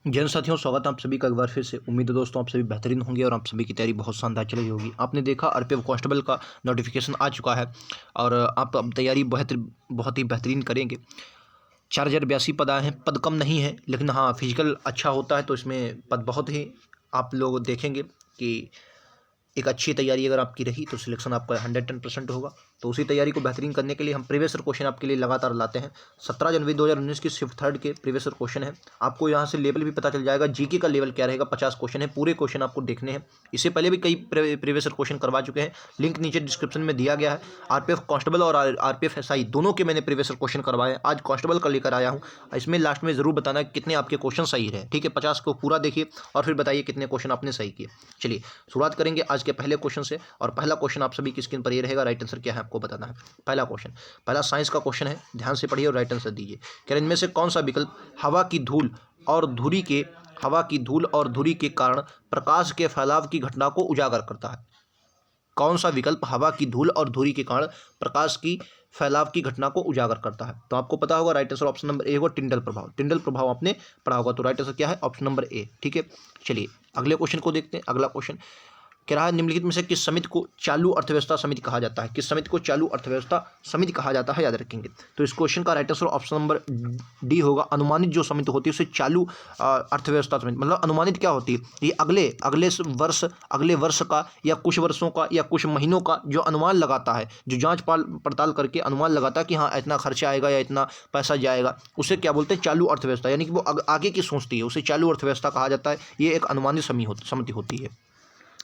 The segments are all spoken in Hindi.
जन साथियों, स्वागत है आप सभी का एक बार फिर से। उम्मीद है दोस्तों आप सभी बेहतरीन होंगे और आप सभी की तैयारी बहुत शानदार चल रही होगी। आपने देखा आरपीएफ कांस्टेबल का नोटिफिकेशन आ चुका है और आप अब तैयारी बहुत ही बेहतरीन करेंगे। 4082 पद आए हैं। पद कम नहीं है, लेकिन हाँ, फिजिकल अच्छा होता है तो इसमें पद बहुत ही आप लोग देखेंगे कि एक अच्छी तैयारी अगर आपकी रही तो सिलेक्शन आपका 110% होगा। तो उसी तैयारी को बेहतरीन करने के लिए हम प्रीवियस ईयर क्वेश्चन आपके लिए लगातार लाते हैं। 17 जनवरी 2019 की शिफ्ट थर्ड के प्रीवियस ईयर क्वेश्चन है। आपको यहाँ से लेवल भी पता चल जाएगा, जीके का लेवल क्या रहेगा। 50 क्वेश्चन है, पूरे क्वेश्चन आपको देखने हैं। इससे पहले भी कई प्रीवियस ईयर क्वेश्चन करवा चुके हैं, लिंक नीचे डिस्क्रिप्शन में दिया गया है। आरपीएफ कांस्टेबल और आरपीएफ एसआई दोनों के मैंने प्रीवियस ईयर क्वेश्चन करवाए। आज कांस्टेबल का लेकर आया हूँ। इसमें लास्ट में जरूर बताना कितने आपके क्वेश्चन सही रहे। ठीक है, 50 को पूरा देखिए और फिर बताइए कितने क्वेश्चन आपने सही किए। चलिए शुरुआत करेंगे आज के पहले क्वेश्चन से। और पहला क्वेश्चन आप सभी की स्क्रीन पर ये रहेगा। राइट आंसर क्या है आपको बताना है। पहला क्वेश्चन, पहला साइंस का क्वेश्चन है, ध्यान से पढ़िए और राइट आंसर दीजिए। कह रहे इनमें से कौन सा विकल्प हवा की धूल और धुरी के कारण प्रकाश के फैलाव की घटना को उजागर करता है। कौन सा विकल्प हवा की धूल और धुरी के कारण प्रकाश की फैलाव की घटना को उजागर करता है? तो आपको पता होगा right answer option number A होगा, टिंडल प्रभाव। टिंडल प्रभाव आपने पढ़ा होगा, तो राइट आंसर क्या है? Option number A. ठीक है, चलिए अगले क्वेश्चन को देखते हैं। अगला क्वेश्चन कह रहा है निम्नलिखित में से किस समिति को चालू अर्थव्यवस्था समिति कहा जाता है? किस समिति को चालू अर्थव्यवस्था समिति कहा जाता है? याद रखेंगे। तो इस क्वेश्चन का right answer option number D होगा। अनुमानित जो समिति होती है उसे चालू अर्थव्यवस्था समिति, मतलब अनुमानित क्या होती है? ये अगले वर्ष का या कुछ वर्षों का या कुछ महीनों का जो अनुमान लगाता है, जो जांच पड़ताल करके अनुमान लगाता है कि हाँ इतना खर्चा आएगा या इतना पैसा जाएगा, उसे क्या बोलते हैं? चालू अर्थव्यवस्था। यानी कि वो आगे की सोचती है, उसे चालू अर्थव्यवस्था कहा जाता है। ये एक अनुमानित समिति होती है।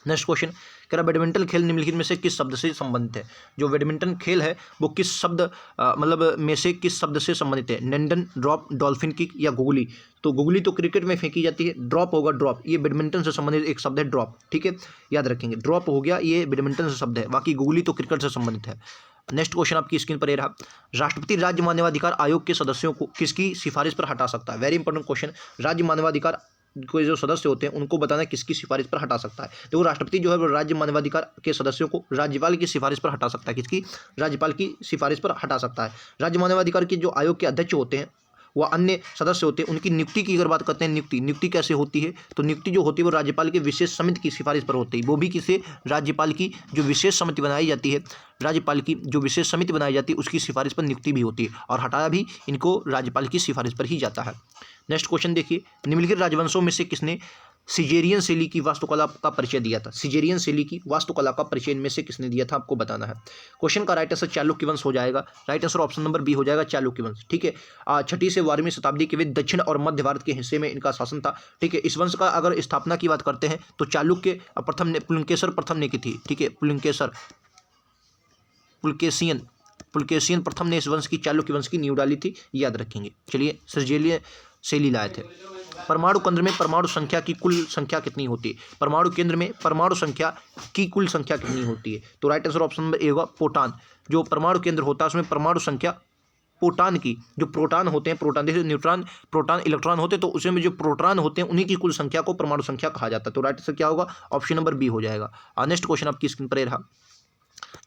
नेक्स्ट क्वेश्चन कह रहा बैडमिंटन खेल निम्नलिखित में से किस शब्द से संबंधित है? जो बैडमिंटन खेल है वो किस शब्द मतलब में से किस शब्द से संबंधित है? नेंडन, ड्रॉप, डॉल्फिन किक या गुगली? तो गुगली तो क्रिकेट में फेंकी जाती है, ड्रॉप होगा ड्रॉप। ये बैडमिंटन से संबंधित एक शब्द है, ड्रॉप। ठीक है, याद रखेंगे, ड्रॉप हो गया, ये बैडमिंटन से शब्द है, बाकी गुगली तो क्रिकेट से संबंधित है। नेक्स्ट क्वेश्चन आपकी स्क्रीन पर ये रहा। राष्ट्रपति राज्य मानवाधिकार आयोग के सदस्यों को किसकी सिफारिश पर हटा सकता है? Very important question. राज्य मानवाधिकार कोई जो सदस्य होते हैं उनको बताना किसकी सिफारिश पर हटा सकता है। देखो राष्ट्रपति जो है वो राज्य मानवाधिकार के सदस्यों को राज्यपाल की सिफारिश पर हटा सकता है। किसकी? राज्यपाल की सिफारिश पर हटा सकता है। राज्य मानवाधिकार के जो आयोग के अध्यक्ष होते हैं वह अन्य सदस्य होते हैं, उनकी नियुक्ति की अगर बात करते हैं, नियुक्ति कैसे होती है? तो नियुक्ति जो होती है वो राज्यपाल के विशेष समिति की सिफारिश पर होती है। वो भी किसे? राज्यपाल की जो विशेष समिति बनाई जाती है, राज्यपाल की जो विशेष समिति बनाई जाती है उसकी सिफारिश पर नियुक्ति भी होती है, और हटाया भी इनको राज्यपाल की सिफारिश पर ही जाता है। नेक्स्ट क्वेश्चन देखिए, निम्नलिखित राजवंशों में से किसने सिजेरियन शैली की वास्तुकला का परिचय दिया था? सिजेरियन शैली की वास्तुकला का परिचय इनमें से किसने दिया था? आपको बताना है। क्वेश्चन का राइट आंसर चालुक्य वंश हो जाएगा। Right answer option number B हो जाएगा, चालुक्य वंश। ठीक है, 6वीं से 12वीं शताब्दी के बीच दक्षिण और मध्य भारत के हिस्से में इनका शासन था। ठीक है, इस वंश का अगर स्थापना की बात करते हैं तो चालुक्य प्रथम ने, पुलकेशियन प्रथम ने की थी। ठीक है, पुलकेशियन प्रथम ने इस वंश की, चालुक्य वंश की नींव डाली थी, याद रखेंगे। चलिए, सिजेरियन शैली लाए थे। परमाणु केंद्र में परमाणु संख्या की कुल संख्या कितनी होती है? परमाणु केंद्र में परमाणु संख्या की कुल संख्या कितनी होती है? तो right answer option number A होगा, प्रोटॉन। जो परमाणु केंद्र होता है उसमें परमाणु संख्या प्रोटॉन की, जो प्रोटॉन होते हैं, प्रोटॉन जैसे न्यूट्रॉन, प्रोटॉन, इलेक्ट्रॉन होते हैं, तो उसमें जो प्रोटॉन होते हैं उन्हीं की कुल संख्या को परमाणु संख्या कहा जाता है। तो राइट आंसर क्या होगा? ऑप्शन नंबर बी हो जाएगा। नेक्स्ट क्वेश्चन आपकी स्क्रीन पर रहा।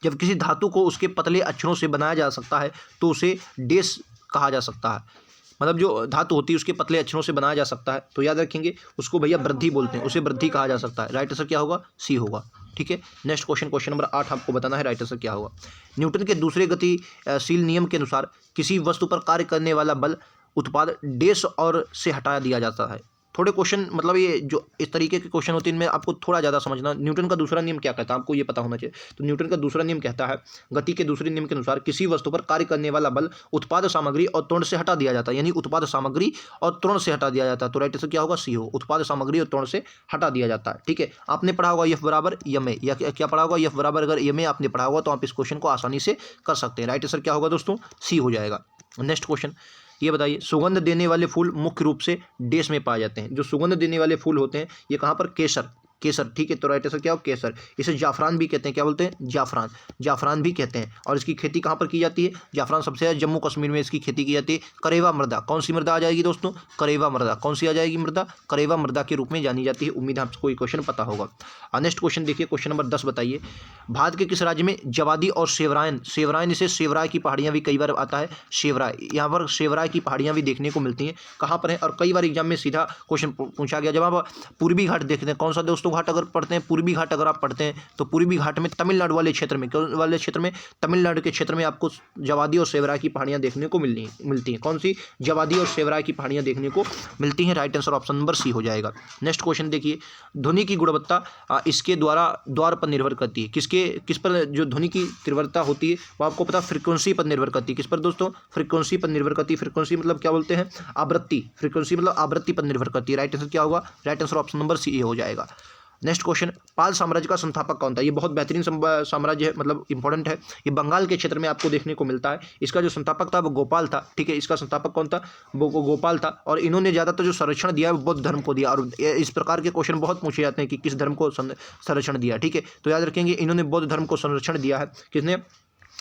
जब किसी धातु को उसके पतले अक्षरों से बनाया जा सकता है तो उसे डेस कहा जा सकता है। मतलब जो धातु होती है उसके पतले अक्षरों से बनाया जा सकता है, तो याद रखेंगे उसको भैया वृद्धि बोलते हैं, उसे वृद्धि कहा जा सकता है। राइट आंसर क्या होगा? सी होगा। ठीक है, नेक्स्ट क्वेश्चन, क्वेश्चन नंबर 8 आपको बताना है राइट आंसर क्या होगा। न्यूटन के दूसरे गतिशील नियम के अनुसार किसी वस्तु पर कार्य करने वाला बल उत्पाद डेस और से हटा दिया जाता है। थोड़े क्वेश्चन, मतलब ये जो इस तरीके के क्वेश्चन होते हैं इनमें आपको थोड़ा ज़्यादा समझना। न्यूटन का दूसरा नियम क्या कहता है आपको ये पता होना चाहिए। तो न्यूटन का दूसरा नियम कहता है, गति के दूसरे नियम के अनुसार किसी वस्तु पर कार्य करने वाला बल उत्पाद सामग्री और त्वरण से हटा दिया जाता है। यानी उत्पाद सामग्री और त्वरण से हटा दिया जाता है। तो राइट आंसर क्या होगा? सी हो, उत्पाद सामग्री और त्वरण से हटा दिया जाता है। ठीक है, आपने पढ़ा होगा एफ बराबर यम ए, या क्या पढ़ा होगा? एफ बराबर अगर यम ए आपने पढ़ा होगा तो आप इस क्वेश्चन को आसानी से कर सकते हैं। राइट आंसर क्या होगा दोस्तों? सी हो जाएगा। नेक्स्ट क्वेश्चन ये बताइए, सुगंध देने वाले फूल मुख्य रूप से देश में पाए जाते हैं। जो सुगंध देने वाले फूल होते हैं ये कहाँ पर? केसर, केसर, ठीक है। तो राइट आंसर क्या हो, केसर। इसे जाफरान भी कहते हैं, क्या बोलते हैं, जाफरान, जाफरान भी कहते हैं। और इसकी खेती कहाँ पर की जाती है, जाफरान सबसे ज़्यादा जम्मू कश्मीर में इसकी खेती की जाती है। करेवा मृदा, कौन सी मृदा आ जाएगी दोस्तों, करेवा मृदा, कौन सी आ जाएगी मृदा, करेवा मृदा के रूप में जानी जाती है। उम्मीद है आपको ये क्वेश्चन पता होगा। नेक्स्ट क्वेश्चन देखिए, क्वेश्चन नंबर 10 बताइए, भारत के किस राज्य में जवादी और सेवरायन, सेवरायन इसे सेवराय की पहाड़ियाँ भी कई बार आता है, सेवराय, यहाँ पर सेवराय की पहाड़ियाँ भी देखने को मिलती हैं, कहाँ पर है, और कई बार एग्जाम में सीधा क्वेश्चन पूछा गया। जब आप पूर्वी घाट देखते हैं, कौन सा दोस्तों घाट अगर पढ़ते हैं, पूर्वी घाट अगर आप पढ़ते हैं तो पूर्वी घाट में तमिलनाडु वाले क्षेत्र में, कौन वाले क्षेत्र में, तमिलनाडु के क्षेत्र में आपको जवादी और सेवराय की पहाड़ियाँ देखने को मिलती हैं। कौन सी, जवादी और सेवराय की पहाड़ियाँ देखने को मिलती हैं। Right answer option number C हो जाएगा। नेक्स्ट क्वेश्चन देखिए, ध्वनि की गुणवत्ता इसके द्वार पर निर्भर करती है, किस पर जो ध्वनि की तीव्रता होती है वो आपको पता, फ्रीक्वेंसी पर निर्भर करती है। किस पर दोस्तों, फ्रीक्वेंसी पर निर्भर करती है। फ्रीक्वेंसी मतलब क्या बोलते हैं, आवृत्ति, फ्रीक्वेंसी मतलब आवृत्ति पर निर्भर करती है। राइट आंसर क्या होगा, right answer option number C हो जाएगा। नेक्स्ट क्वेश्चन, पाल साम्राज्य का संस्थापक कौन था, ये बहुत बेहतरीन साम्राज्य है, मतलब इंपॉर्टेंट है। ये बंगाल के क्षेत्र में आपको देखने को मिलता है। इसका जो संस्थापक था वो गोपाल था, ठीक है। इसका संस्थापक कौन था, वो गोपाल था। और इन्होंने ज़्यादातर जो संरक्षण दिया है वो बौद्ध धर्म को दिया। और इस प्रकार के क्वेश्चन बहुत पूछे जाते हैं कि किस धर्म को संरक्षण दिया, ठीक है। तो याद रखेंगे, इन्होंने बौद्ध धर्म को संरक्षण दिया है, किसने,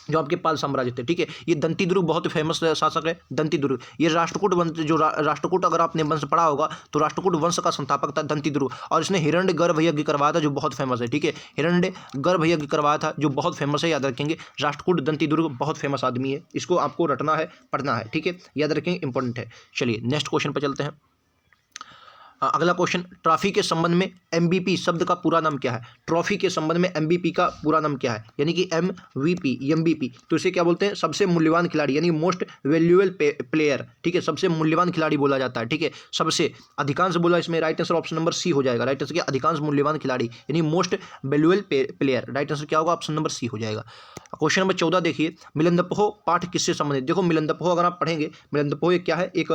जो आपके पाल साम्राज्य थे, ठीक है। ये दंती दुर्ग बहुत फेमस शासक है, दंती दुर्ग। ये राष्ट्रकूट वंश, जो राष्ट्रकूट अगर आपने वंश पढ़ा होगा तो राष्ट्रकूट वंश का संस्थापक था दंती दुर्ग। और इसने हिरण्य गर्भ यज्ञ करवाया था, जो बहुत फेमस है, ठीक है। हिरण्य गर्भ यज्ञ करवाया था, जो बहुत फेमस है, याद रखेंगे। राष्ट्रकूट दंती दुर्ग बहुत फेमस आदमी है, इसको आपको रटना है, पढ़ना है, ठीक है, याद रखेंगे, इंपॉर्टेंट है। चलिए नेक्स्ट क्वेश्चन पर चलते हैं। अगला क्वेश्चन, ट्रॉफी के संबंध में एमबीपी शब्द का पूरा नाम क्या है, ट्रॉफी के संबंध में एमबीपी का पूरा नाम क्या है, यानी कि एमवीपी, एमबीपी, तो इसे क्या बोलते हैं, सबसे मूल्यवान खिलाड़ी, यानी मोस्ट वैल्यूएबल प्लेयर, ठीक है। सबसे मूल्यवान खिलाड़ी बोला जाता है, ठीक है। सबसे अधिकांश बोला इसमें, right answer option number C हो जाएगा। राइट आंसर क्या, अधिकांश मूल्यवान खिलाड़ी, यानी most valuable player. Right answer क्या होगा, ऑप्शन नंबर सी हो जाएगा। क्वेश्चन नंबर 14 देखिए, मिलंदपोह पाठ किससे संबंधित, देखो मिलंदपोह अगर आप पढ़ेंगे, मिलंदपोह क्या है, एक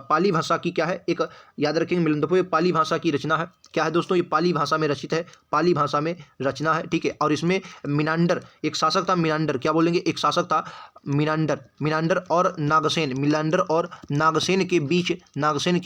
पाली भाषा की क्या है, एक, याद रखेंगे, मिलंदपोह पाली भाषा की रचना है। क्या है दोस्तों, ये पाली भाषा में रचित है, पाली भाषा में रचना है, ठीक है। और इसमें मीनांडर एक शासक था, मीनांडर क्या बोलेंगे, एक शासक था मीनांडर और नागसेन, मीनांडर और नागसेन के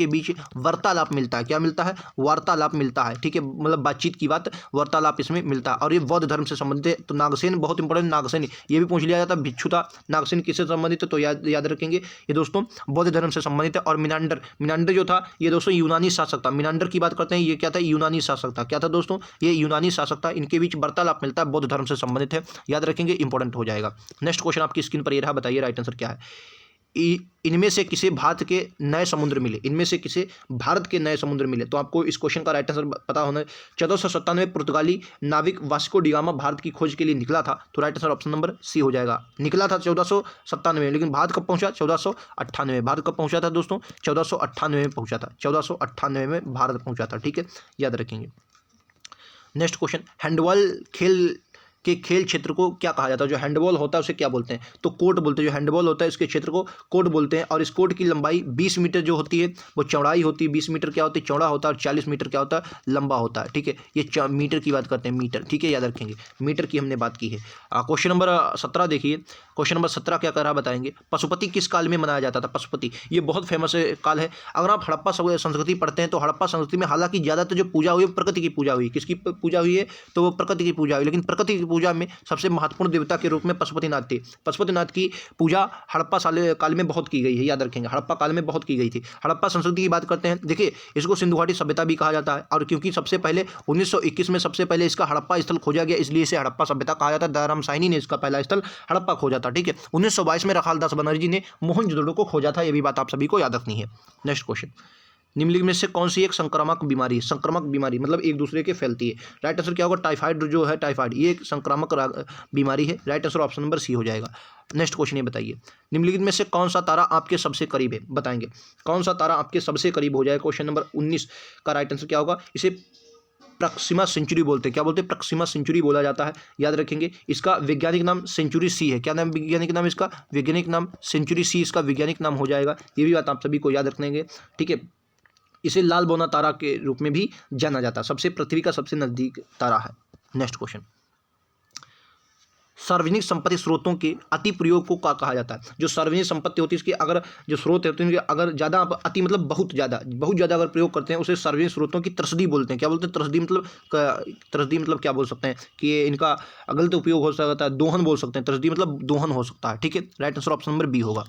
बीच वार्तालाप मिलता है, क्या मिलता है, वार्तालाप मिलता है, ठीक है। मतलब बातचीत की बात, वार्तालाप इसमें मिलता है। और ये बौद्ध धर्म से संबंधित है। तो नागसेन बहुत इंपॉर्टेंट, नागसेन ये भी पूछ लिया जाता है, भिक्षु था। नागसेन किससे संबंधित है, तो याद रखेंगे, ये दोस्तों बौद्ध धर्म से संबंधित है। और मीनांडर जो था ये दोस्तों यूनानी शासक था। मीनांडर की बात करते हैं, ये क्या था, यूनानी शासक था। क्या था दोस्तों, ये यूनानी शासक था। इनके बीच वार्तालाप मिलता है, बौद्ध धर्म से संबंधित है, याद रखेंगे, इंपॉर्टेंट हो जाएगा। नेक्स्ट क्वेश्चन आपकी स्क्रीन पर ये रहा, बताइए राइट आंसर क्या है। इनमें से किसे भारत के नए समुद्र मिले, इनमें से किसे भारत के नए समुद्र मिले, तो आपको इस क्वेश्चन का राइट आंसर पता होना है। 1497 पुर्तगाली नाविक वास्को डिगामा भारत की खोज के लिए निकला था, तो right answer option number C हो जाएगा। निकला था 1497 में, लेकिन भारत कब पहुंचा, 1498 में। भारत कब पहुंचा था दोस्तों, 1498 में पहुंचा था, 1498 में भारत पहुंचा था, ठीक है, याद रखेंगे। नेक्स्ट क्वेश्चन, हैंडबॉल खेल क्षेत्र को क्या कहा जाता है, जो हैंडबॉल होता है उसे क्या बोलते हैं, तो कोर्ट बोलते हैं। जो हैंडबॉल होता है इसके क्षेत्र को कोर्ट बोलते हैं। और इस कोर्ट की लंबाई 20 मीटर जो होती है वो चौड़ाई होती है, 20 मीटर क्या होती है, चौड़ा होता है, और 40 मीटर क्या होता है, लंबा होता है, ठीक है। ये मीटर की बात करते हैं, मीटर, ठीक है, याद रखेंगे, मीटर की हमने बात की है। क्वेश्चन नंबर 17 देखिए, क्वेश्चन नंबर 17 क्या कर रहा बताएंगे, पशुपति किस काल में मनाया जाता था, पशुपति ये बहुत फेमस काल है। अगर आप हड़प्पा संस्कृति पढ़ते हैं तो हड़प्पा संस्कृति में हालांकि ज़्यादातर जो पूजा हुई प्रकृति की पूजा हुई, किसकी पूजा हुई है, तो वो प्रकृति की पूजा हुई। लेकिन प्रकृति की पूजा में सबसे महत्वपूर्ण देवता के रूप में पशुपतिनाथ थे। पशुपतिनाथ की पूजा हड़प्पा काल में बहुत की गई है, याद रखेंगे, हड़प्पा काल में बहुत की गई थी। हड़प्पा संस्कृति की बात करते हैं, देखिए इसको सिंधु घाटी सभ्यता भी कहा जाता है। और क्योंकि सबसे पहले 1921 में सबसे पहले इसका हड़प्पा स्थल खोजा गया, इसलिए इसे हड़प्पा सभ्यता कहा जाता है। दयाराम साहनी ने इसका पहला स्थल हड़प्पा खोजा था, ठीक है। 1922 में रखालदास बनर्जी ने मोहनजोदड़ो को खोजा था, यह भी बात आप सभी को याद रखनी है। नेक्स्ट क्वेश्चन, निम्नलिखित में से कौन सी एक संक्रामक बीमारी, संक्रामक बीमारी मतलब एक दूसरे के फैलती है, राइट आंसर क्या होगा, टाइफाइड जो है, टाइफाइड ये एक संक्रामक बीमारी है, right answer option number C हो जाएगा। नेक्स्ट क्वेश्चन ये बताइए, निम्नलिखित में से कौन सा तारा आपके सबसे करीब है, बताएंगे कौन सा तारा आपके सबसे करीब हो जाएगा। क्वेश्चन नंबर 19 का राइट आंसर क्या होगा, इसे प्रॉक्सिमा सेंचुरी बोलते हैं, क्या बोलते हैं, प्रॉक्सिमा सेंचुरी बोला जाता है, याद रखेंगे। इसका वैज्ञानिक नाम सेंचुरी सी है, क्या नाम वैज्ञानिक नाम, इसका वैज्ञानिक नाम सेंचुरी सी इसका वैज्ञानिक नाम हो जाएगा। ये भी बात आप सभी को याद रखेंगे, ठीक है। इसे लाल बौना तारा के रूप में भी जाना जाता है, सबसे पृथ्वी का सबसे नजदीक तारा है। नेक्स्ट क्वेश्चन, सार्वजनिक संपत्ति स्रोतों के अति प्रयोग को क्या कहा जाता है? जो सार्वजनिक संपत्ति होती है इसके अगर जो स्रोत होते हैं उनके अगर ज़्यादा अति मतलब बहुत ज़्यादा अगर प्रयोग करते हैं उसे सार्वजनिक स्रोतों की त्रसदी बोलते हैं। क्या बोलते हैं? त्रसदी मतलब क्या बोल सकते हैं कि ये इनका गलत उपयोग हो सकता है, दोहन बोल सकते हैं। त्रसदी मतलब दोहन हो सकता है। ठीक है, right answer option number B होगा।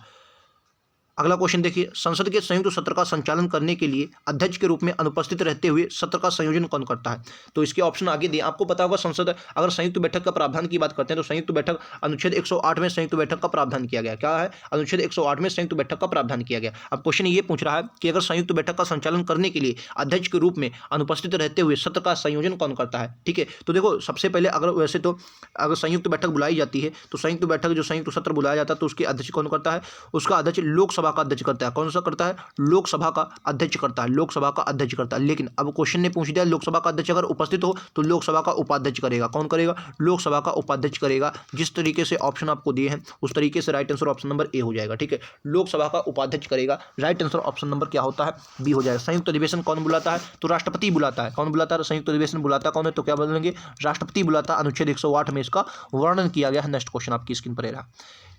अगला क्वेश्चन देखिए, संसद के संयुक्त सत्र का संचालन करने के लिए अध्यक्ष के रूप में अनुपस्थित रहते हुए सत्र का संयोजन कौन करता है? तो इसके ऑप्शन आगे दिए। आपको पता होगा संसद अगर संयुक्त बैठक का प्रावधान की बात करते हैं तो संयुक्त बैठक अनुच्छेद 108 में संयुक्त बैठक का प्रावधान किया गया। क्या है? अनुच्छेद 108 में संयुक्त बैठक का प्रावधान किया गया। अब क्वेश्चन ये पूछ रहा है कि अगर संयुक्त बैठक का संचालन करने के लिए अध्यक्ष के रूप में अनुपस्थित रहते हुए सत्र का संयोजन कौन करता है? ठीक है, तो देखो सबसे पहले अगर वैसे तो अगर संयुक्त बैठक बुलाई जाती है तो संयुक्त बैठक जो संयुक्त सत्र बुलाया जाता है तो उसके अध्यक्ष कौन करता है? उसका अध्यक्ष लोकसभा का अध्यक्ष करता है। कौन सा करता है? लोकसभा का अध्यक्ष करता है। लोकसभा का अध्यक्ष करता है। लेकिन अब क्वेश्चन ने पूछ दिया लोकसभा का अध्यक्ष अगर उपस्थित हो तो लोकसभा का उपाध्यक्ष करेगा। कौन करेगा? लोकसभा का उपाध्यक्ष करेगा। जिस तरीके से ऑप्शन आपको दिए हैं उस तरीके से right answer option number A हो जाएगा। ठीक है, लोकसभा का उपाध्यक्ष करेगा। राइट आंसर ऑप्शन नंबर क्या होता है? बी हो जाएगा। संयुक्त अधिवेशन कौन बुलाता है? तो राष्ट्रपति बुलाता है। कौन बुलाता है? संयुक्त अधिवेशन बुलाता कौन है? तो क्या बोलेंगे? राष्ट्रपति बुलाता। अनुच्छेद 108 में इसका वर्णन किया गया है। नेक्स्ट क्वेश्चन आपकी स्क्रीन पर रहा।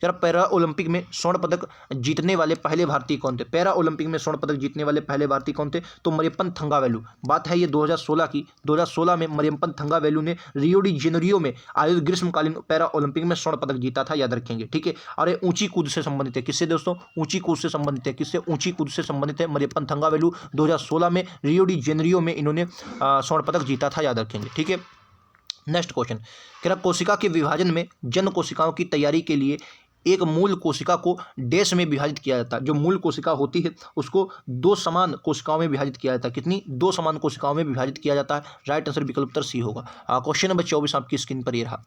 यार पैरा ओलंपिक में स्वर्ण पदक जीतने वाले पहले भारतीय कौन थे? पैरा ओलंपिक में स्वर्ण पदक जीतने वाले पहले भारतीय कौन थे? तो मरियप्पन थंगावेलु। बात है ये 2016 की। 2016 में मरियप्पन थंगावेलु ने रियो डी जेनेरियो में आयोजित ग्रीष्मकालीन पैरा ओलंपिक में स्वर्ण पदक जीता था। याद रखेंगे। ठीक है, और ये ऊंची कूद से संबंधित है। किससे दोस्तों? ऊंची कूद से संबंधित है। किससे? ऊंची कूद से संबंधित है। मरियप्पन थंगावेलु 2016 में रियो डी जेनेरियो में इन्होंने स्वर्ण पदक जीता था। याद रखेंगे। ठीक है, नेक्स्ट क्वेश्चन कह रहा कोशिका के विभाजन में जन कोशिकाओं की तैयारी के लिए एक मूल कोशिका को डैश में विभाजित किया जाता है। जो मूल कोशिका होती है उसको दो समान कोशिकाओं में विभाजित किया जाता है। कितनी? दो समान कोशिकाओं में विभाजित किया जाता है। राइट आंसर विकल्प उत्तर सी होगा। क्वेश्चन नंबर 24 आपकी स्क्रीन पर ये रहा।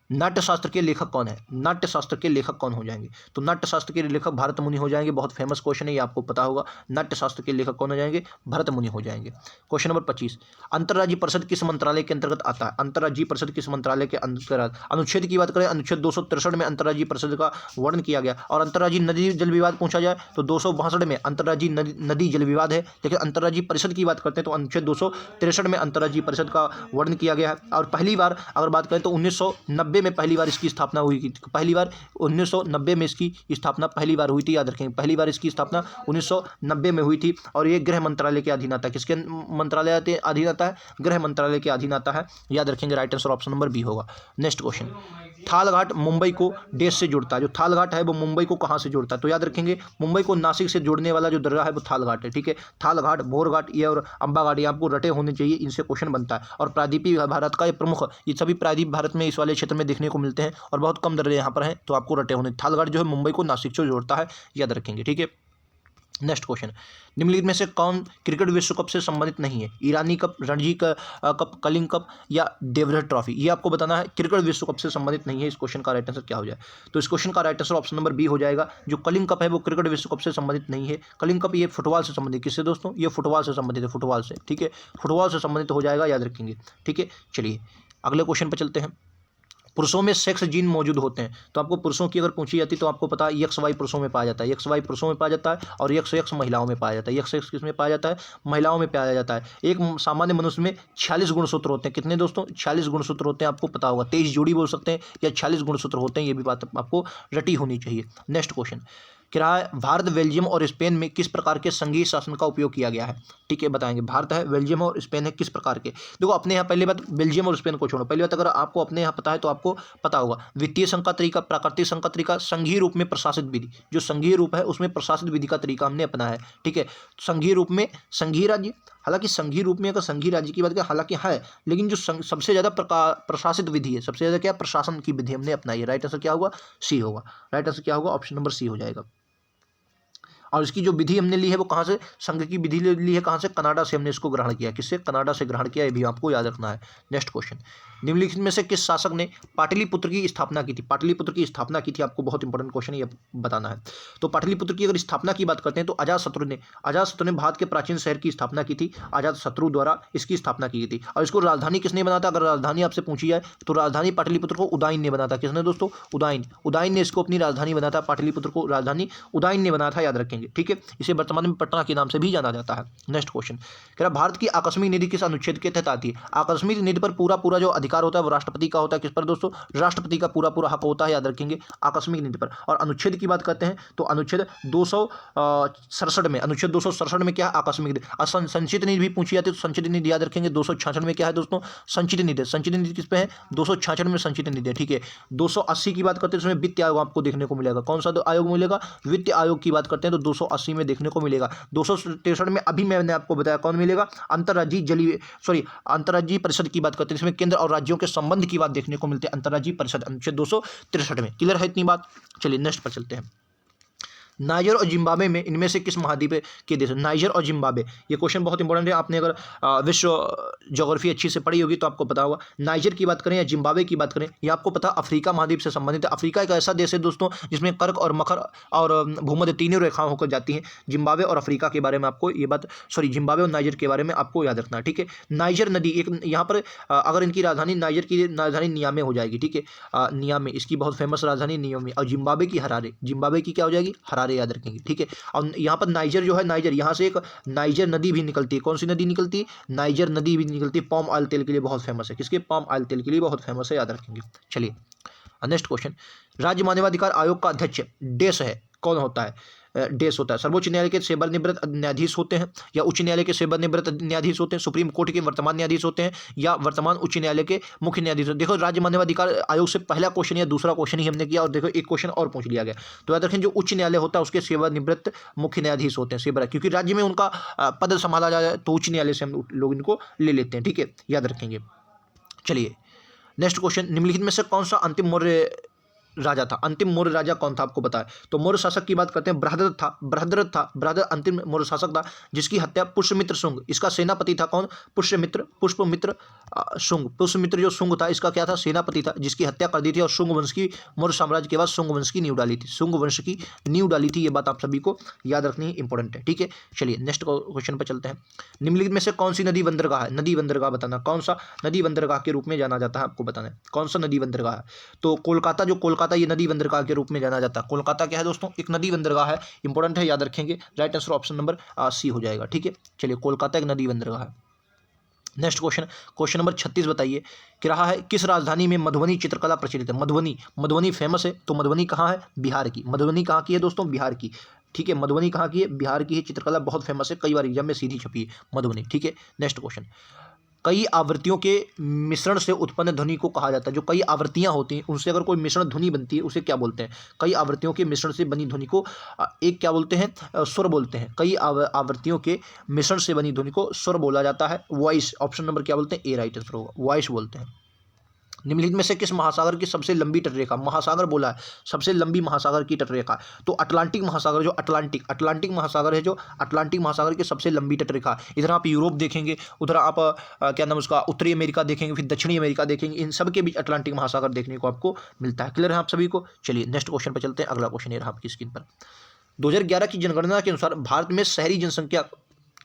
नाट्यशास्त्र के लेखक कौन है? नाट्यशास्त्र के लेखक कौन हो जाएंगे? तो नाट्यशास्त्र के लेखक भरत मुनि हो जाएंगे। बहुत फेमस क्वेश्चन है, ये आपको पता होगा। नाट्यशास्त्र के लेखक कौन हो जाएंगे? भरत मुनि हो जाएंगे। क्वेश्चन नंबर 25, अंतर्राज्यीय परिषद किस मंत्रालय के अंतर्गत आता है? अंतर्राज्यीय परिषद किस मंत्रालय के अंतर्गत? अनुच्छेद की बात करें, अनुच्छेद 263 में अंतर्राज्यीय परिषद का वर्णन किया गया। और अंतर्राज्यीय नदी जल विवाद पूछा जाए तो 262 में अंतर्राज्यीय नदी जल विवाद है। लेकिन अंतर्राज्यीय परिषद की बात करते हैं तो अनुच्छेद 263 में अंतर्राज्यीय परिषद का वर्णन किया गया है। और पहली बार अगर बात करें तो 1990 में पहली बार इसकी स्थापना हुई थी। पहली बार 1990 में इसकी स्थापना पहली बार हुई थी। याद रखेंगे, पहली बार इसकी स्थापना 1990 में हुई थी। और ये गृह मंत्रालय के अधीन आता है। किसके मंत्रालय के अधीन आता है? गृह मंत्रालय के अधीन आता है। याद रखेंगे, right answer option number B होगा। नेक्स्ट क्वेश्चन, थालघाट मुंबई को देश से जोड़ता है। जो थालघाट है वो मुंबई को कहाँ से जोड़ता है? तो याद रखेंगे, मुंबई को नासिक से जोड़ने वाला जो दर्रा है वो थालघाट है। ठीक है, थालघाट, भोरघाट ये और अंबाघाट ये आपको रटे होने चाहिए। इनसे क्वेश्चन बनता है। और प्रायद्वीपीय भारत का ये प्रमुख, ये सभी प्रायद्वीप भारत में इस वाले क्षेत्र में देखने को मिलते हैं और बहुत कम दर्रे यहाँ पर हैं, तो आपको रटे होने। थालघाट जो है मुंबई को नासिक से जोड़ता है। याद रखेंगे। ठीक है, नेक्स्ट क्वेश्चन, निम्नलिखित में से कौन क्रिकेट विश्व कप से संबंधित नहीं है? Irani cup, Ranji cup, Kalinga cup या देवधर ट्रॉफी? ये आपको बताना है। क्रिकेट विश्व कप से संबंधित नहीं है। इस क्वेश्चन का राइट आंसर क्या हो जाए? तो इस क्वेश्चन का right answer option number B हो जाएगा। जो कलिंग कप है वो क्रिकेट विश्व कप से संबंधित नहीं है। कलिंग कप ये फुटबॉल से संबंधित। किससे दोस्तों? ये फुटबॉल से संबंधित है। फुटबॉल से। ठीक है, फुटबॉल से संबंधित हो जाएगा। याद रखेंगे। ठीक है, चलिए अगले क्वेश्चन पर चलते हैं। पुरुषों में सेक्स जीन मौजूद होते हैं। तो आपको पुरुषों की अगर पूछी जाती तो आपको पता है XY पुरुषों में पाया जाता है। XY पुरुषों में पाया जाता है और XX महिलाओं में पाया जाता है। XX किस में पाया जाता है? महिलाओं में पाया जाता है। एक सामान्य मनुष्य में 46 गुणसूत्र होते हैं। कितने दोस्तों? 46 गुणसूत्र होते हैं। आपको पता होगा 23 जोड़ी बोल सकते हैं या 46 गुणसूत्र होते हैं। ये भी बात आपको रटी होनी चाहिए। नेक्स्ट क्वेश्चन, क्या भारत, बेल्जियम और स्पेन में किस प्रकार के संघीय शासन का उपयोग किया गया है? ठीक है, बताएंगे। भारत है, बेल्जियम और स्पेन है, किस प्रकार के? देखो अपने यहाँ पहली बात बेल्जियम और स्पेन को छोड़ो। पहली बात अगर आपको अपने यहाँ पता है तो आपको पता होगा वित्तीय संघ का तरीका, प्राकृतिक संघ का तरीका, संघीय रूप में प्रशासित विधि। जो संघीय रूप है उसमें प्रशासित विधि का तरीका हमने अपना है। ठीक है, संघीय रूप में संघीय राज्य, हालांकि संघीय रूप में अगर संघीय राज्य की बात करें हालांकि है, लेकिन जो सबसे ज़्यादा प्रशासित विधि है, सबसे ज़्यादा क्या प्रशासन की विधि हमने अपनाई है। राइट आंसर क्या होगा? सी होगा। राइट आंसर क्या होगा? ऑप्शन नंबर सी हो जाएगा। और इसकी जो विधि हमने ली है वो कहाँ से? संघ की विधि ली है कहाँ से? कनाडा से हमने इसको ग्रहण किया। किससे? कनाडा से ग्रहण किया। ये भी आपको याद रखना है। नेक्स्ट क्वेश्चन, निम्नलिखित में से किस शासक ने पाटलिपुत्र की स्थापना की थी? पाटलिपुत्र की स्थापना की थी। आपको बहुत इंपॉर्टेंट क्वेश्चन ये बताना है। तो पाटलिपुत्र की अगर स्थापना की बात करते हैं तो अजातशत्रु ने भारत के प्राचीन शहर की स्थापना की थी। अजातशत्रु द्वारा इसकी स्थापना की गई थी। और इसको राजधानी किसने बना था? अगर राजधानी आपसे पूछी जाए तो राजधानी पाटलिपुत्र को उदयन ने बना था। किसने दोस्तों? उदयन ने इसको अपनी राजधानी बना था। पाटलिपुत्र को राजधानी उदयन ने बना था। याद रखेंगे। रखेंगे, ठीक है। इसे वर्तमान में पटना के नाम से भी जाना जाता है। नेक्स्ट क्वेश्चन कह रहा भारत की आकस्मिक निधि किस अनुच्छेद के तहत आती है? आकस्मिक निधि पर पूरा पूरा जो अधिकार होता है वो राष्ट्रपति का होता है। किस पर दोस्तों? राष्ट्रपति का पूरा पूरा हक होता है, याद रखेंगे, आकस्मिक निधि पर। और अनुच्छेद की बात करते हैं तो अनुच्छेद 267 में, अनुच्छेद 267 में क्या है? आकस्मिक निधि। संचित निधि भी पूछी जाती है तो संचित निधि याद रखेंगे। 266 में क्या है दोस्तों? संचित निधि। संचित निधि किस पे है? 266 में संचित निधि है, ठीक है। 280 की बात करते हैं तो उसमें वित्त आयोग आपको देखने को मिलेगा। कौन सा आयोग मिलेगा? वित्त आयोग की बात करते हैं तो 280 में देखने को मिलेगा। 263 में अभी मैंने आपको बताया कौन मिलेगा? अंतर्राज्यीय परिषद की बात करते हैं, इसमें केंद्र और राज्यों के संबंध की बात देखने को मिलती है, अंतर्राज्यीय परिषद, अनुच्छेद 263 में। क्लियर है इतनी बात? चलिए नेक्स्ट पर चलते हैं। नाइजर और जिम्बाब्वे में इनमें से किस महाद्वीप के देश? नाइजर और जिम्बाब्वे, ये क्वेश्चन बहुत इंपॉर्टेंट है। आपने अगर विश्व ज्योग्राफी अच्छी से पढ़ी होगी तो आपको पता होगा। नाइजर की बात करें या जिम्बाब्वे की बात करें, ये आपको पता अफ्रीका महाद्वीप से संबंधित है। अफ्रीका एक ऐसा देश है दोस्तों जिसमें कर्क और मकर और भूमध्य तीनों रेखाएं होकर जाती हैं। जिम्बाब्वे और अफ्रीका के बारे में आपको ये बात, जिम्बाब्वे और नाइजर के बारे में आपको याद रखना है, ठीक है। नाइजर नदी एक यहाँ पर अगर इनकी राजधानी, नाइजर की राजधानी नियामे हो जाएगी, ठीक है। नियामे इसकी बहुत फेमस राजधानी नियामे। और जिम्बाब्वे की हरारे, जिम्बाब्वे की क्या हो जाएगी? हरारे, याद रखेंगे, ठीक है। और यहाँ पर नाइजर जो है, नाइजर यहाँ से एक नाइजर नदी भी निकलती है। कौन सी नदी निकलती है? नाइजर नदी भी निकलती है। पाम ऑयल तेल के लिए बहुत फेमस है। किसके? पाम ऑयल तेल के लिए बहुत फेमस है, याद रखेंगे। चलिए नेक्स्ट क्वेश्चन, राज्य मानवाधिकार आयोग का अध्यक्ष डैश है, कौन होता है? डैश होता है। सर्वोच्च न्यायालय के सेवानिवृत्त न्यायाधीश होते हैं, या उच्च न्यायालय के सेवानिवृत्त न्यायाधीश होते हैं, सुप्रीम कोर्ट के वर्तमान न्यायाधीश होते हैं, या वर्तमान उच्च न्यायालय के मुख्य न्यायाधीश। देखो राज्य मानवाधिकार आयोग से पहला क्वेश्चन या दूसरा क्वेश्चन ही हमने किया, और देखो एक क्वेश्चन और पूछ लिया गया। तो याद रखें जो उच्च न्यायालय होता है उसके सेवानिवृत्त मुख्य न्यायाधीश होते हैं, सेवा, क्योंकि राज्य में उनका पद संभाला जाए तो उच्च न्यायालय से हम लोग इनको ले लेते हैं, ठीक है, याद रखेंगे। चलिए नेक्स्ट क्वेश्चन, निम्नलिखित में से कौन सा अंतिम मौर्य राजा था? अंतिम मौर्य राजा कौन था आपको पता है? तो मौर्य शासक की बात करते हैं, बृहद्रथ अंतिम मौर्य शासक था, जिसकी हत्या पुष्यमित्र शुंग, इसका सेनापति था। कौन? पुष्पमित्र शुंग। पुष्यमित्र जो शुंग था इसका क्या था? सेनापति था, जिसकी हत्या कर दी थी। और शुंग वंश की, मौर्य साम्राज्य के बाद शुंग वंश की नींव डाली थी। शुंग वंश की नींव डाली थी, ये बात आप सभी को याद रखनी इंपॉर्टेंट है, ठीक है। चलिए नेक्स्ट क्वेश्चन पर चलते हैं। निम्नलिखित में से कौन सी नदी बंदरगाह है? नदी बंदरगाह बताना, कौन सा नदी बंदरगाह के रूप में जाना जाता है आपको बताना है, कौन सा नदी बंदरगाह है? तो कोलकाता, जो कोलकाता ये नदी बंदरगाह के रूप में जाना जाता है। कोलकाता क्या है दोस्तों? एक नदी बंदरगाह है, इंपॉर्टेंट है, याद रखेंगे। Right answer option number C हो जाएगा, ठीक है। चलिए कोलकाता एक नदी बंदरगाह है। नेक्स्ट क्वेश्चन नंबर 36 बताइए कि रहा है किस राजधानी में मधुबनी चित्रकला प्रचलित है? मधुबनी फेमस है, तो मधुबनी कहाँ है? बिहार की। मधुबनी कहाँ की है दोस्तों? बिहार की, ठीक है। मधुबनी कहाँ की है? बिहार की है। चित्रकला बहुत फेमस है, कई बार एग्जाम में सीधी छपी है मधुबनी, ठीक है। नेक्स्ट क्वेश्चन, कई आवृत्तियों के मिश्रण से उत्पन्न ध्वनि को कहा जाता है। जो कई आवृत्तियां होती हैं उनसे अगर कोई मिश्रण ध्वनि बनती है उसे क्या बोलते हैं? कई आवृत्तियों के मिश्रण से बनी ध्वनि को एक क्या बोलते हैं? स्वर बोलते हैं। कई आवृत्तियों के मिश्रण से बनी ध्वनि को स्वर बोला जाता है, वॉइस। ऑप्शन नंबर क्या बोलते हैं? ए राइट आंसर होगा, वॉइस बोलते हैं। निम्नलिखित में से किस महासागर की सबसे लंबी तटरेखा? महासागर बोला है, सबसे लंबी महासागर की तटरेखा, तो अटलांटिक महासागर, जो अटलांटिक महासागर है, जो अटलांटिक महासागर की सबसे लंबी तटरेखा। इधर आप यूरोप देखेंगे, उधर आप क्या नाम उसका उत्तरी अमेरिका देखेंगे, फिर दक्षिणी अमेरिका देखेंगे, इन सब के बीच अटलांटिक महासागर देखने को आपको मिलता है। क्लियर है आप सभी को? चलिए नेक्स्ट क्वेश्चन पर चलते हैं। अगला क्वेश्चन ये रहा आपकी स्क्रीन पर। 2011 की जनगणना के अनुसार भारत में शहरी जनसंख्या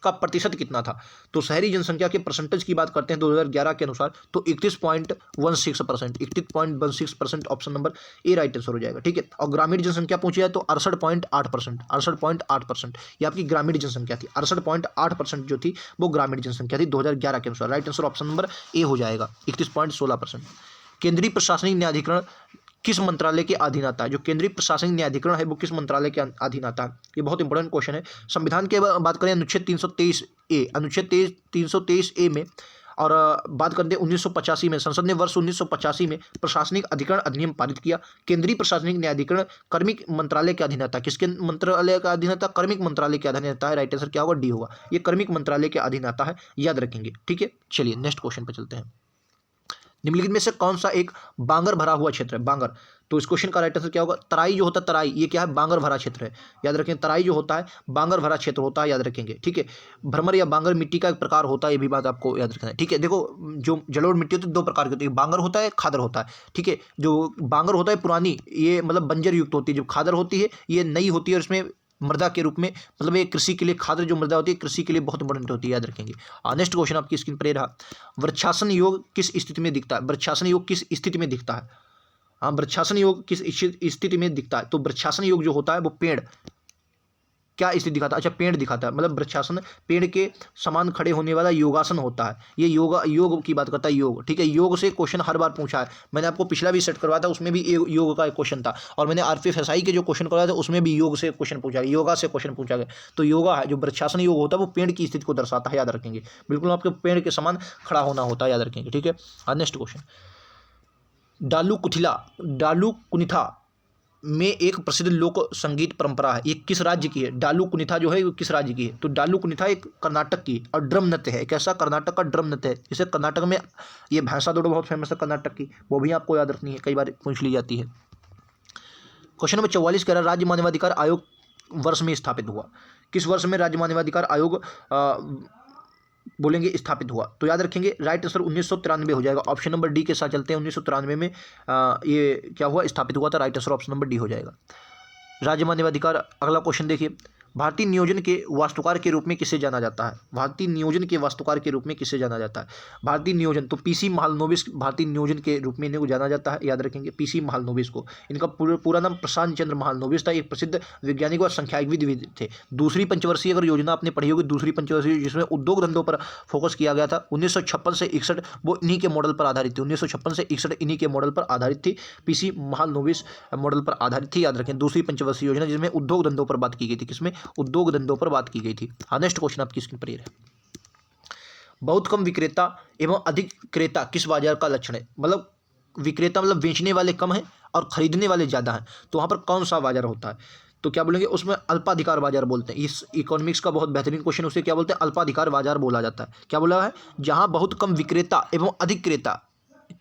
का प्रतिशत कितना था? तो शहरी जनसंख्या के परसेंटेज की बात करते हैं 2011 के अनुसार, तो 31.16%, 31.16%, option number A right answer हो जाएगा, ठीक है। और ग्रामीण जनसंख्या पूछी जाए तो 68.8%, 68.8% ये आपकी ग्रामीण जनसंख्या थी। 68.8% जो थी वो ग्रामीण जनसंख्या थी 2011 के अनुसार। Right answer option number A हो जाएगा, 31.16%। केंद्रीय प्रशासनिक न्यायाधिकरण किस मंत्रालय के अधीन आता है? जो केंद्रीय प्रशासनिक न्यायाधिकरण है वो किस मंत्रालय के अधीन आता है? ये बहुत इंपॉर्टेंट क्वेश्चन है। संविधान की बात करें अनुच्छेद 323A, अनुच्छेद 323A में, और बात करते हैं 1985 में, संसद ने वर्ष 1985 में प्रशासनिक अधिकरण अधिनियम पारित किया। केंद्रीय प्रशासनिक न्यायाधिकरण कार्मिक मंत्रालय के अधीन आता है। किसके मंत्रालय का अधीन आता है? कार्मिक मंत्रालय के अधीन आता है। राइट आंसर क्या होगा? डी होगा, ये कार्मिक मंत्रालय के अधीन आता है, याद रखेंगे, ठीक है। चलिए नेक्स्ट क्वेश्चन पर चलते हैं। निम्नलिखित में से कौन सा एक बांगर भरा हुआ क्षेत्र है? बांगर, तो इस क्वेश्चन का राइट आंसर क्या होगा? तराई जो होता है, तराई, ये क्या है? बांगर भरा क्षेत्र है, याद रखें। तराई जो होता है बांगर भरा क्षेत्र होता है, याद रखेंगे, ठीक है। भ्रमर या बांगर मिट्टी का एक प्रकार होता है, ये भी बात आपको याद रखना है, ठीक है। देखो जो जलोढ़ मिट्टी होती है दो प्रकार की होती है, बांगर होता है, खादर होता है, ठीक है। जो बांगर होता है पुरानी, ये मतलब बंजर युक्त होती है। जो खादर होती है ये नई होती है, और इसमें मृदा के रूप में, मतलब ये कृषि के लिए, खादर जो मृदा होती है कृषि के लिए बहुत इंपॉर्टेंट होती है, याद रखेंगे। नेक्स्ट क्वेश्चन आपकी स्क्रीन पर रहा, वृक्षासन योग किस स्थिति में दिखता है? वृक्षासन योग किस स्थिति में दिखता है? वृक्षासन योग किस स्थिति में दिखता है? तो वृक्षासन योग जो होता है वो पेड़ क्या स्थिति दिखाता है? अच्छा, पेड़ दिखाता है, मतलब वृक्षासन पेड़ के समान खड़े होने वाला योगासन होता है। ये योग की बात करता है, योग। ठीक है, योग से क्वेश्चन हर बार पूछा है। मैंने आपको पिछला भी सेट करवाया था, उसमें भी योग का एक क्वेश्चन था, और मैंने RPFSI के जो क्वेश्चन करवाया था उसमें भी योग से क्वेश्चन पूछा गया, योगा से क्वेश्चन पूछा गया। तो योगा है जो वृक्षासन योग होता है, वो पेड़ की स्थिति को दर्शाता है, याद रखेंगे। बिल्कुल आपके पेड़ के समान खड़ा होना होता है, याद रखेंगे। ठीक है, नेक्स्ट क्वेश्चन, डालू कुनिथा में एक प्रसिद्ध लोक संगीत परंपरा है, ये किस राज्य की है? डालू कुनिथा जो है वो किस राज्य की है? तो डालू कुनिथा एक कर्नाटक की और ड्रम नृत्य है। एक ऐसा कर्नाटक का ड्रम नृत्य है, इसे कर्नाटक में ये भैंसा दौड़ बहुत फेमस है कर्नाटक की, वो भी आपको याद रखनी है, कई बार पूछ ली जाती है। क्वेश्चन नंबर 44 कह रहा है राज्य मानवाधिकार आयोग वर्ष में स्थापित हुआ? किस वर्ष में राज्य मानवाधिकार आयोग बोलेंगे स्थापित हुआ? तो याद रखेंगे राइट आंसर 1993 हो जाएगा। ऑप्शन नंबर डी के साथ चलते हैं। 1993 में ये क्या हुआ? स्थापित हुआ था। Right answer option number D हो जाएगा। राज्य मानवाधिकार। अगला क्वेश्चन देखिए, भारतीय नियोजन के वास्तुकार के रूप में किसे जाना जाता है? भारतीय नियोजन के वास्तुकार के रूप में किसे जाना जाता है? भारतीय नियोजन, तो PC महालनोबिस भारतीय नियोजन के रूप में इनको जाना जाता है, याद रखेंगे PC महालनोबिस को। इनका पूरा नाम प्रशांत चंद्र महालनोबिस था, एक प्रसिद्ध वैज्ञानिक और संख्याविद थे। दूसरी पंचवर्षीय अगर योजना आपने पढ़ी होगी, दूसरी पंचवर्षीय जिसमें उद्योग धंधों पर फोकस किया गया था, 1956 से 61 वो इन्हीं के मॉडल पर आधारित थी। 1956 से 61 इन्हीं के मॉडल पर आधारित थी, PC महालनोबिस मॉडल पर आधारित थी, याद रखें। दूसरी पंचवर्षीय योजना जिसमें उद्योग धंधों पर बात की गई थी, किसमें? उद्योग धंधों पर बात की गई थी। हाँ, नेक्स्ट क्वेश्चन आपकी स्क्रीन पर ये है, बहुत कम विक्रेता एवं अधिक क्रेता किस बाजार का लक्षण है? मतलब विक्रेता मतलब बेचने वाले कम हैं और खरीदने वाले ज़्यादा हैं, तो वहाँ पर कौन सा बाजार होता है? तो क्या बोलेंगे? उसमें अल्पाधिकार बाजार बोलते हैं। इस इकोनॉमिक्स का बहुत बेहतरीन क्वेश्चन, उसे क्या बोलते हैं? अल्पाधिकार बाजार बोला जाता है। क्या बोला है? जहाँ बहुत कम विक्रेता एवं अधिक क्रेता,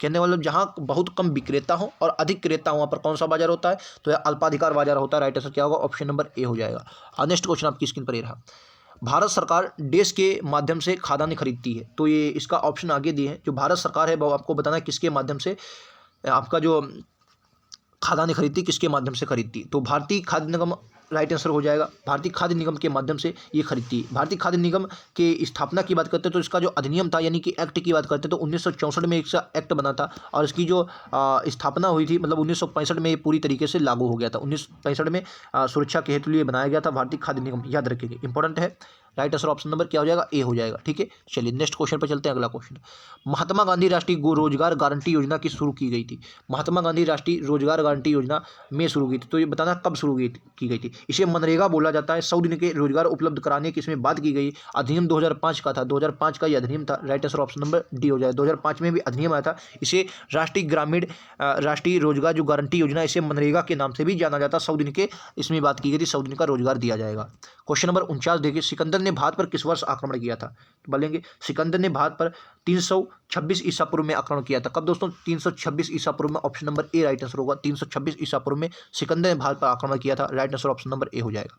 कहने वाले जहाँ बहुत कम विक्रेता हो और अधिक क्रेता हो, वहाँ पर कौन सा बाजार होता है? तो यह अल्पाधिकार बाजार होता है। राइट आंसर क्या होगा? ऑप्शन नंबर ए हो जाएगा। और नेक्स्ट क्वेश्चन आपकी स्क्रीन पर ये रहा, भारत सरकार देश के माध्यम से खाद्यान्न खरीदती है, तो ये इसका ऑप्शन आगे दिए हैं। जो भारत सरकार है वो आपको बताना है किसके माध्यम से आपका जो खाद्यान्न खरीदती, किसके माध्यम से खरीदती? तो भारतीय खाद्य निगम राइट आंसर हो जाएगा। भारतीय खाद्य निगम के माध्यम से ये खरीदती है। भारतीय खाद्य निगम के स्थापना की बात करते हैं तो इसका जो अधिनियम था यानी कि एक्ट की बात करते हैं तो 1964 में एक एक्ट बना था, और इसकी जो स्थापना हुई थी मतलब 1965 में ये पूरी तरीके से लागू हो गया था। 1965 में सुरक्षा के हेतु लिए बनाया गया था भारतीय खाद्य निगम, याद रखेंगे, इंपॉर्टेंट है। राइट आंसर ऑप्शन नंबर क्या हो जाएगा? ए हो जाएगा। ठीक है, चलिए नेक्स्ट क्वेश्चन पर चलते हैं। अगला क्वेश्चन, महात्मा गांधी राष्ट्रीय रोजगार गारंटी योजना की शुरू की गई थी? महात्मा गांधी राष्ट्रीय रोजगार गारंटी योजना में शुरू की थी, तो ये बताना कब शुरू की गई थी? इसे मनरेगा बोला जाता है। 100 दिन के रोजगार उपलब्ध कराने की इसमें बात की गई। अधिनियम 2005 का था, 2005 का ये अधिनियम था। Right answer option number D हो जाएगा। 2005 में भी अधिनियम आया था। इसे राष्ट्रीय रोजगार जो गारंटी योजना, इसे मनरेगा के नाम से भी जाना जाता है। 100 दिन के इसमें बात की गई थी, 100 दिन का रोजगार दिया जाएगा। क्वेश्चन नंबर 49 देखिए, सिकंदर ने भारत पर किस वर्ष आक्रमण किया था? तो बोलेंगे सिकंदर ने भारत पर 326 ईसा पूर्व में आक्रमण किया था। कब दोस्तों? 326 ईसा पूर्व में। Option number A right answer होगा। 326 ईसा पूर्व में सिकंदर ने भारत पर आक्रमण किया था। Right answer option number A हो जाएगा।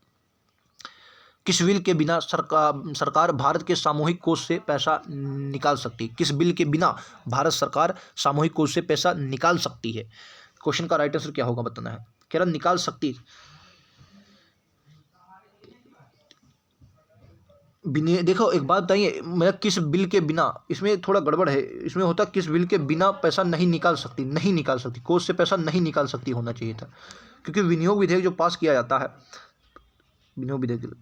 किस बिल के बिना सरकार भारत के सामूहिक कोष से पैसा निकाल सकती है? किस बिल के बिना भारत सरकार सामूहिक कोष से पैसा निकाल सकती है? क्वेश्चन का राइट आंसर क्या होगा बताना है। कह रहा निकाल सकती, देखो एक बात बताइए, मतलब किस बिल के बिना, इसमें थोड़ा गड़बड़ है। इसमें होता किस बिल के बिना पैसा नहीं निकाल सकती, नहीं निकाल सकती, कोष से पैसा नहीं निकाल सकती होना चाहिए था, क्योंकि विनियोग विधेयक जो पास किया जाता है, विनियोग विधेयक,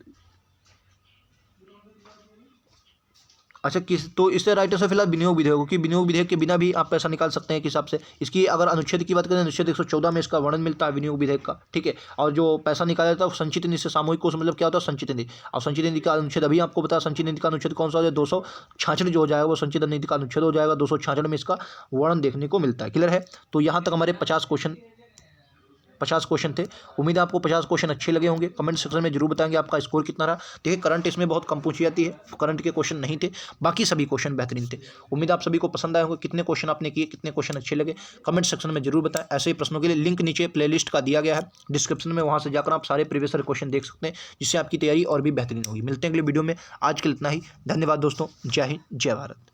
अच्छा किस, तो इससे राइट आंसर फिलहाल विनियोग विधेयक, क्योंकि विनियोग विधेयक के बिना भी आप पैसा निकाल सकते हैं। किस हिसाब से इसकी अगर अनुच्छेद की बात करें, अनुच्छेद 114 में इसका वर्णन मिलता है विनियोग विधेयक का। ठीक है, और जो पैसा निकाला जाता है संचित निधि से, सामूहिक कोष मतलब क्या होता है? संचित निधि। और संचित निधि का अनुच्छेद अभी आपको पता है, संचित निधि का अनुच्छेद कौन सा हो जाए? 266 जो हो जाएगा वो संचित निधि का अनुच्छेद हो जाएगा। 266 में इसका वर्णन देखने को मिलता है। क्लियर है? तो यहाँ तक हमारे 50 क्वेश्चन थे। उम्मीद है आपको 50 क्वेश्चन अच्छे लगे होंगे। कमेंट सेक्शन में जरूर बताएंगे आपका स्कोर कितना रहा। देखिए करंट इसमें बहुत कम पूछी जाती है, करंट के क्वेश्चन नहीं थे, बाकी सभी क्वेश्चन बेहतरीन थे। उम्मीद आप सभी को पसंद आए होंगे। कितने क्वेश्चन आपने किए, कितने क्वेश्चन अच्छे लगे, कमेंट सेक्शन में जरूर बताएं। ऐसे ही प्रश्नों के लिए लिंक नीचे प्लेलिस्ट का दिया गया है डिस्क्रिप्शन में, वहाँ से जाकर आप सारे प्रीवियस क्वेश्चन देख सकते हैं, जिससे आपकी तैयारी और भी बेहतरीन होगी। मिलते हैं अगले वीडियो में। आज के लिए इतना ही। धन्यवाद दोस्तों। जय हिंद, जय भारत।